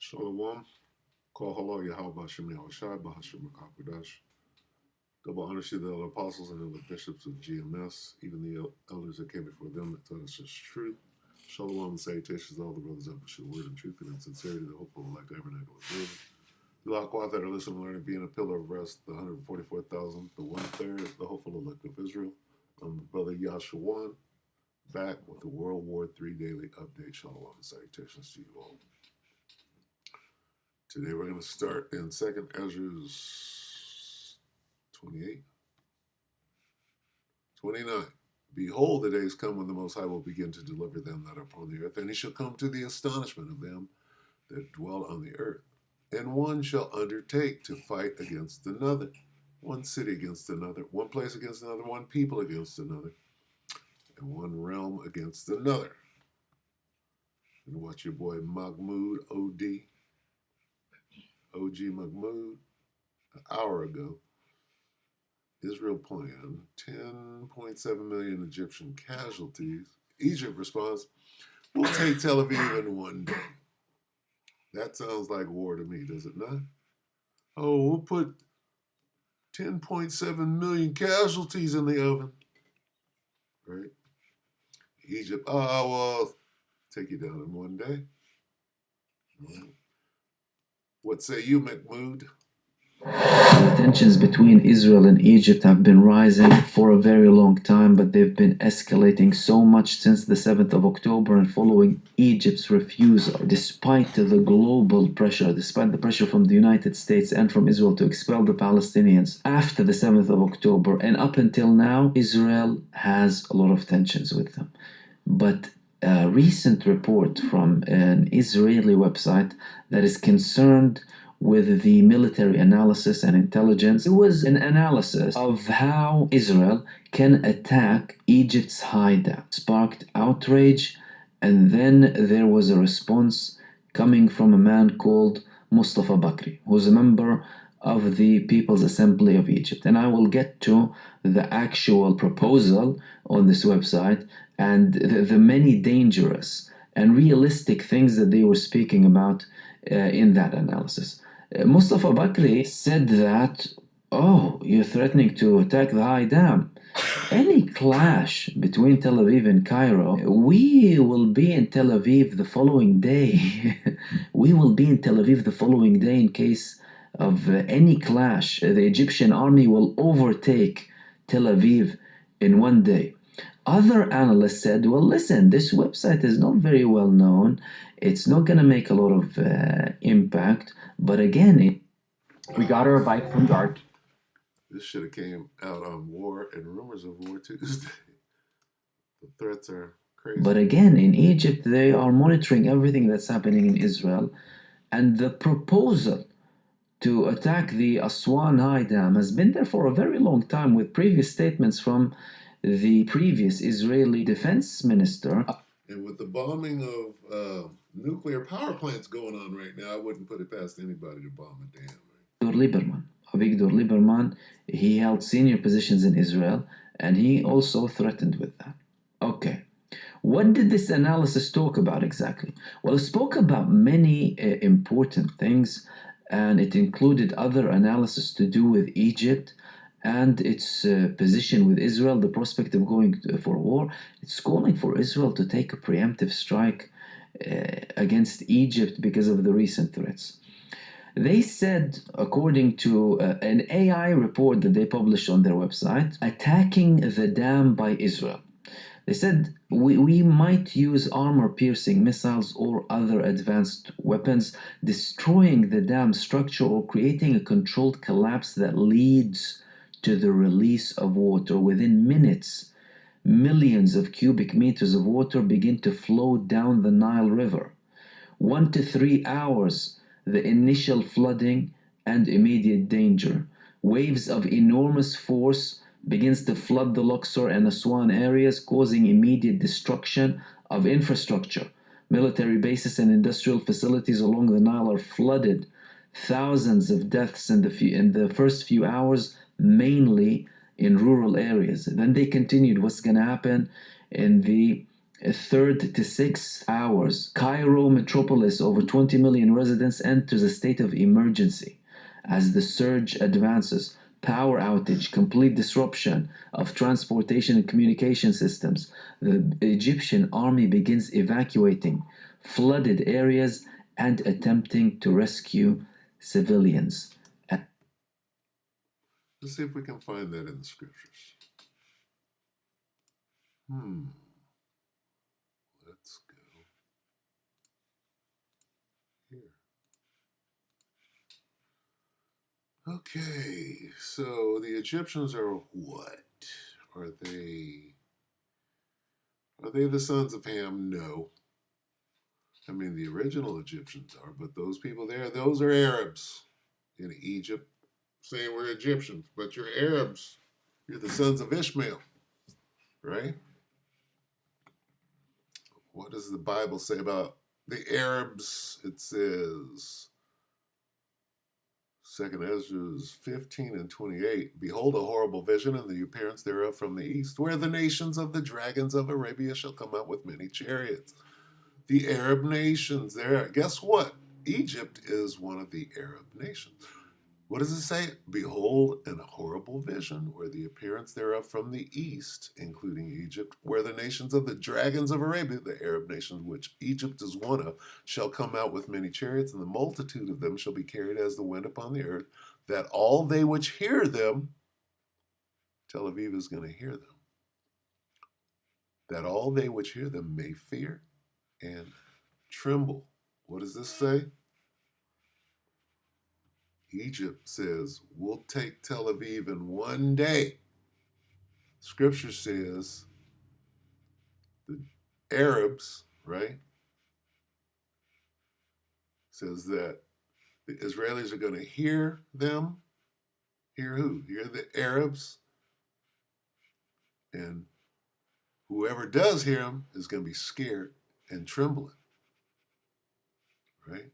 Shalom. Call hello Yahweh Shem Yahushai Bahashim Makakudash. Double honor to the elder apostles and elder bishops of GMS, even the elders that came before them that taught us just truth. Shalom and salutations to all the brothers that push the word and truth and in sincerity, the hopeful elect tabernacle of living. The Lakwat that are listening, learning, being a pillar of rest, the 144,000, the 1/3, the hopeful elect of Israel. I'm Brother Yashawan, back with the World War III Daily Update. Shalom and salutations to you all. Today we're going to start in 2nd Ezra's 28, 29. Behold, the days come when the Most High will begin to deliver them that are upon the earth, and he shall come to the astonishment of them that dwell on the earth. And one shall undertake to fight against another, one city against another, one place against another, one people against another, and one realm against another. And watch your boy Mahmoud OG Mahmoud, an hour ago. Israel planned 10.7 million Egyptian casualties. Egypt responds, we'll take Tel Aviv in one day. That sounds like war to me, does it not? Oh, we'll put 10.7 million casualties in the oven. Right? Egypt, oh, well, take you down in one day. Right. What say you, Mahmoud? The tensions between Israel and Egypt have been rising for a very long time, but they've been escalating so much since the 7th of October and following Egypt's refusal, despite the global pressure, despite the pressure from the United States and from Israel to expel the Palestinians after the 7th of October. And up until now, Israel has a lot of tensions with them. But a recent report from an Israeli website that is concerned with the military analysis and intelligence. It was an analysis of how Israel can attack Egypt's hideout. Sparked outrage, and then there was a response coming from a man called Mustafa Bakri, who's a member of the People's Assembly of Egypt. And I will get to the actual proposal on this website and the many dangerous and realistic things that they were speaking about in that analysis. Mustafa Bakri said that, oh, you're threatening to attack the high dam. Any clash between Tel Aviv and Cairo, we will be in Tel Aviv the following day. We will be in Tel Aviv the following day in case of any clash. The Egyptian army will overtake Tel Aviv in one day. Other analysts said, well, listen, this website is not very well known. It's not going to make a lot of impact. But again, we got our bike from Dart. This should have came out on War and Rumors of War Tuesday. The threats are crazy. But again, in Egypt, they are monitoring everything that's happening in Israel. And the proposal to attack the Aswan High Dam has been there for a very long time, with previous statements from the previous Israeli defense minister. And with the bombing of nuclear power plants going on right now, I wouldn't put it past anybody to bomb a dam. Right? Avigdor Lieberman, he held senior positions in Israel, and he also threatened with that. Okay. What did this analysis talk about exactly? Well, it spoke about many important things, and it included other analysis to do with Egypt and its position with Israel, the prospect of going for war. It's calling for Israel to take a preemptive strike against Egypt because of the recent threats. They said, according to an AI report that they published on their website, attacking the dam by Israel. They said, we might use armor-piercing missiles or other advanced weapons, destroying the dam structure or creating a controlled collapse that leads to the release of water. Within minutes, millions of cubic meters of water begin to flow down the Nile River. 1 to 3 hours, the initial flooding and immediate danger. Waves of enormous force begins to flood the Luxor and Aswan areas, causing immediate destruction of infrastructure. Military bases and industrial facilities along the Nile are flooded. Thousands of deaths in the first few hours, mainly in rural areas. Then they continued, what's going to happen in the a third to 6 hours. Cairo metropolis, over 20 million residents, enters a state of emergency. As the surge advances, power outage, complete disruption of transportation and communication systems, the Egyptian army begins evacuating flooded areas and attempting to rescue civilians. Let's see if we can find that in the scriptures. Let's go here. Okay, so the Egyptians are what? Are they the sons of Ham? No. I mean, the original Egyptians are, but those people there, those are Arabs in Egypt, saying we're Egyptians, but you're Arabs. You're the sons of Ishmael, right? What does the Bible say about the Arabs? It says, 2nd Ezra 15 and 28. Behold, a horrible vision, and the appearance thereof from the east, where the nations of the dragons of Arabia shall come out with many chariots. The Arab nations there. Guess what? Egypt is one of the Arab nations. What does it say? Behold, an horrible vision, where the appearance thereof from the east, including Egypt, where the nations of the dragons of Arabia, the Arab nations, which Egypt is one of, shall come out with many chariots, and the multitude of them shall be carried as the wind upon the earth, that all they which hear them, Tel Aviv is going to hear them, that all they which hear them may fear and tremble. What does this say? Egypt says, we'll take Tel Aviv in one day. Scripture says the Arabs, right, says that the Israelis are going to hear them. Hear who? Hear the Arabs. And whoever does hear them is going to be scared and trembling, right?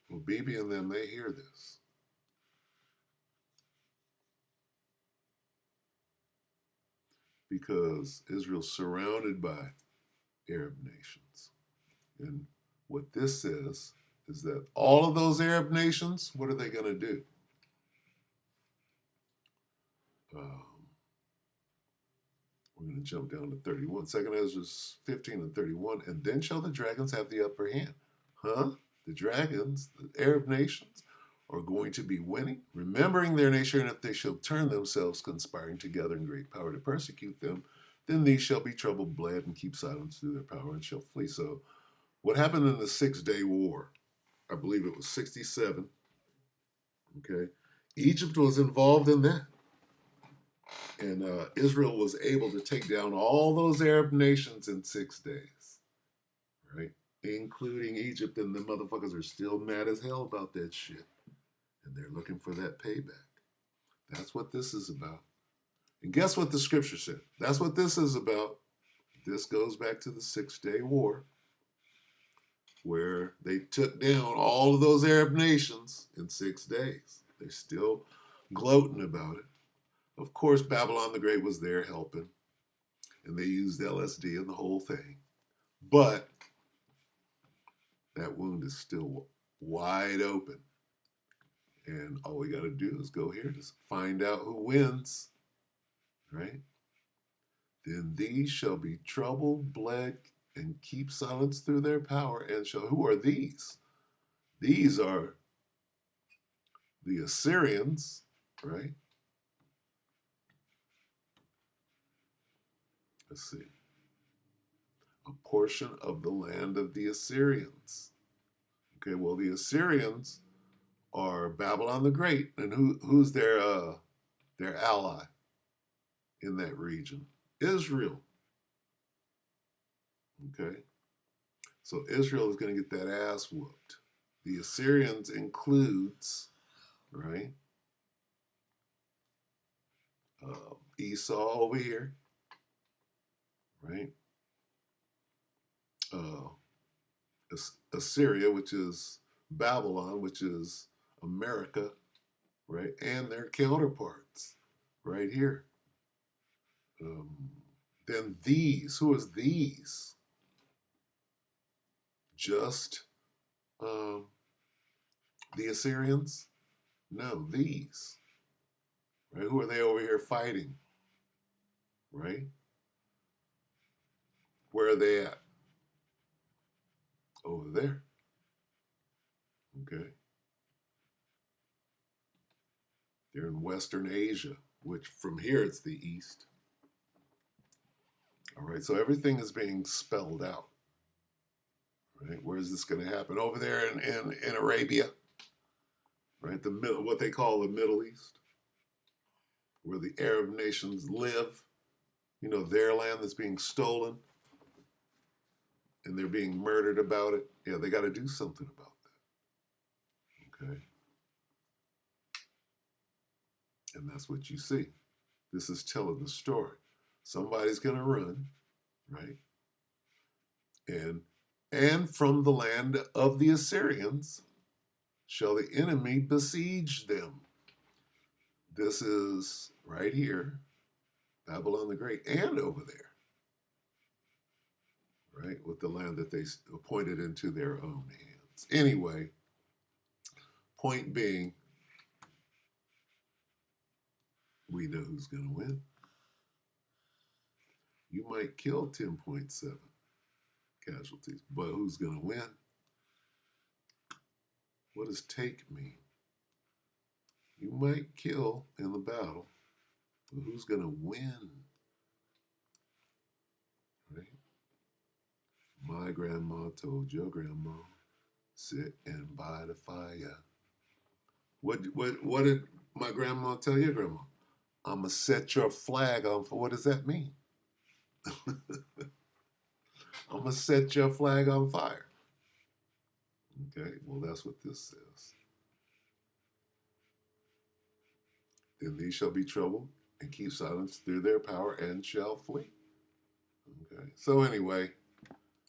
Well, Bibi and them, they hear this. Because Israel's surrounded by Arab nations. And what this says is that all of those Arab nations, what are they going to do? We're going to jump down to 31. 2nd Ezra 15 and 31. And then shall the dragons have the upper hand. Huh? The dragons, the Arab nations, are going to be winning, remembering their nature, and if they shall turn themselves, conspiring together in great power to persecute them, then these shall be troubled, bled, and keep silence through their power, and shall flee. So what happened in the 6-day war? I believe it was 67. Okay. Egypt was involved in that. And Israel was able to take down all those Arab nations in 6 days, right? Including Egypt, and the motherfuckers are still mad as hell about that shit. And they're looking for that payback. That's what this is about. And guess what the scripture said? That's what this is about. This goes back to the 6-day war, where they took down all of those Arab nations in 6 days. They're still gloating about it. Of course, Babylon the Great was there helping, and they used LSD and the whole thing. But that wound is still wide open. And all we got to do is go here to find out who wins, right? Then these shall be troubled, bled, and keep silence through their power, and shall. Who are these? These are the Assyrians, right? Let's see. A portion of the land of the Assyrians. Okay, well, the Assyrians are Babylon the Great, and who's their ally in that region? Israel. Okay, so Israel is going to get that ass whooped. The Assyrians includes, right, Esau over here, right? Assyria, which is Babylon, which is America, right? And their counterparts right here. then these, who is these? Just the Assyrians? No, these. Right? Who are they over here fighting? Right? Where are they at? Over there. Okay. They're in Western Asia, which from here it's the East. All right, so everything is being spelled out. Right? Where is this going to happen? Over there in Arabia, right? What they call the Middle East, where the Arab nations live. You know, their land that's being stolen and they're being murdered about it. Yeah, they got to do something about that. Okay. And that's what you see. This is telling the story. Somebody's going to run, right? And from the land of the Assyrians shall the enemy besiege them. This is right here, Babylon the Great, and over there, right? With the land that they appointed into their own hands. Anyway, point being, we know who's going to win. You might kill 10.7 casualties, but who's going to win? What does take mean? You might kill in the battle, but who's going to win? Right? My grandma told your grandma, sit and by the fire. What did my grandma tell your grandma? I'm going to set your flag on for. What does that mean? I'm going to set your flag on fire. Okay, well, that's what this says. Then these shall be troubled and keep silence through their power and shall flee. Okay, so anyway,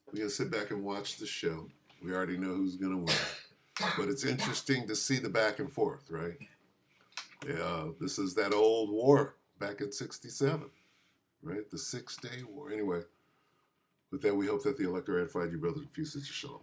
we're going to sit back and watch the show. We already know who's going to win. But it's interesting to see the back and forth, right? Yeah, this is that old war back in 67, right? The 6-Day War. Anyway, with that, we hope that the elector edified you, brothers and sisters. Shalom.